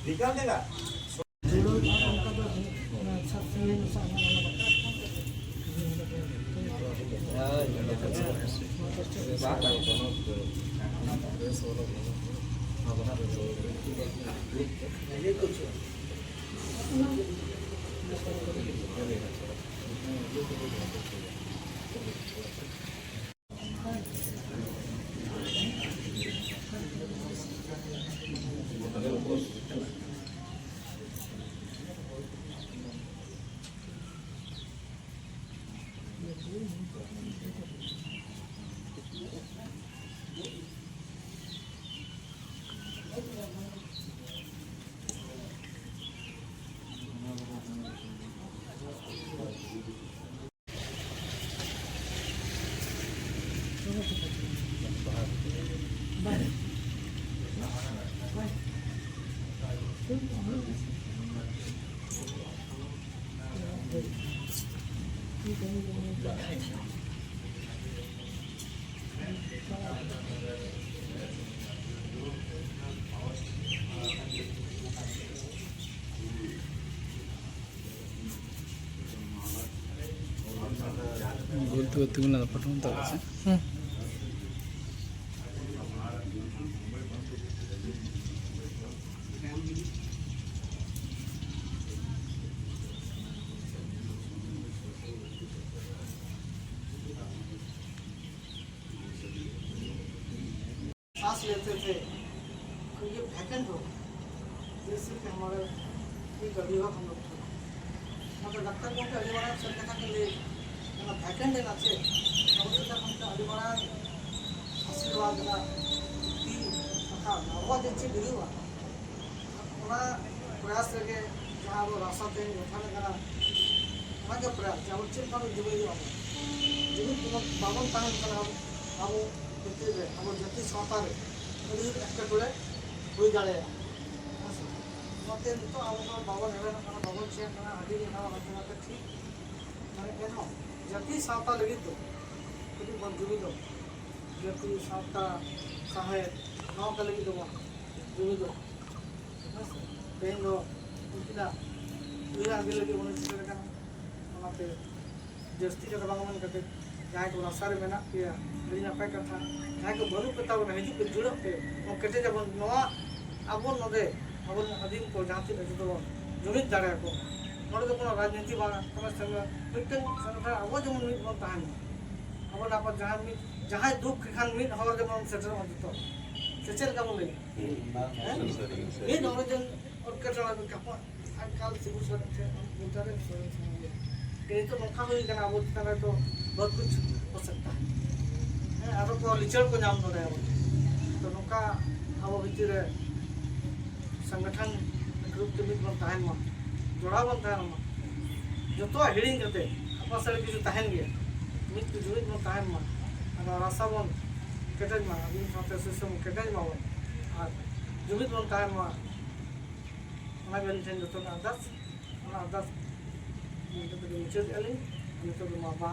निकाल देगा ಗೊತ್ತಿಲ್ಲ ಪಟ್ಟ सांस लेते थे तो ये वैकेंट हो जैसे कि हमारे एक अभिभावक हम लोग थे मतलब डॉक्टर को अभिवारा सर कथा के लिए वैकेंट देना थे अभी तक हमको अभिवारा आशीर्वाद देना कि कथा आवाज अच्छी दिली हुआ उना प्रयास करके जहाँ वो रास्ता थे उठाने का उना के प्रयास जब चिंता में जुबे हुआ जुबे तुम बाबन ताहन कर अब अब जति सावतार एकटे हुई दाड़े मत अब बाबन बाबन चेन ठीक मैंने जति सावता लगे तो बन जुबी जति सावता सहाय गाँव के लगे जुबी तेन उनका उड़ा आगे लगे मन चित्र जस्ती जगह बांगमन करते जहाँ को रास्ता में मेना पे अभी नपाय कथा जहाँ को बनू कता हजू पे जुड़े पे केटे जब अब नदे अब आदिम को जहाँ तीन जो जुमित दाड़ा को नोड़े तो राजनीति मिट्टन संगठन अब जमन मिट बन तहन अब आप जहाँ दुख खान मिट हर जमन सेटर जो सेचेल का बोले मिट हर जन और कटड़ा आजकल सिविल सर्विस तो नौका हुई करना अब तो बहुत कुछ हो सकता है अब को लिचड़ को नाम नोड़े तो नौका अब भीतर संगठन ग्रुप के मिट बन तहन मा जोड़ा बन तहन मा जो तो हिड़िंग करते अपना सारे किसी तहन गया मिट के जुड़े बन तहन मा और रास्ता बन केटज मा अभी साथ सिस्टम केटज मा और जुड़े बन तहन मा ना बेल टेन जो तो अरदास मुझे अली नितो मा बा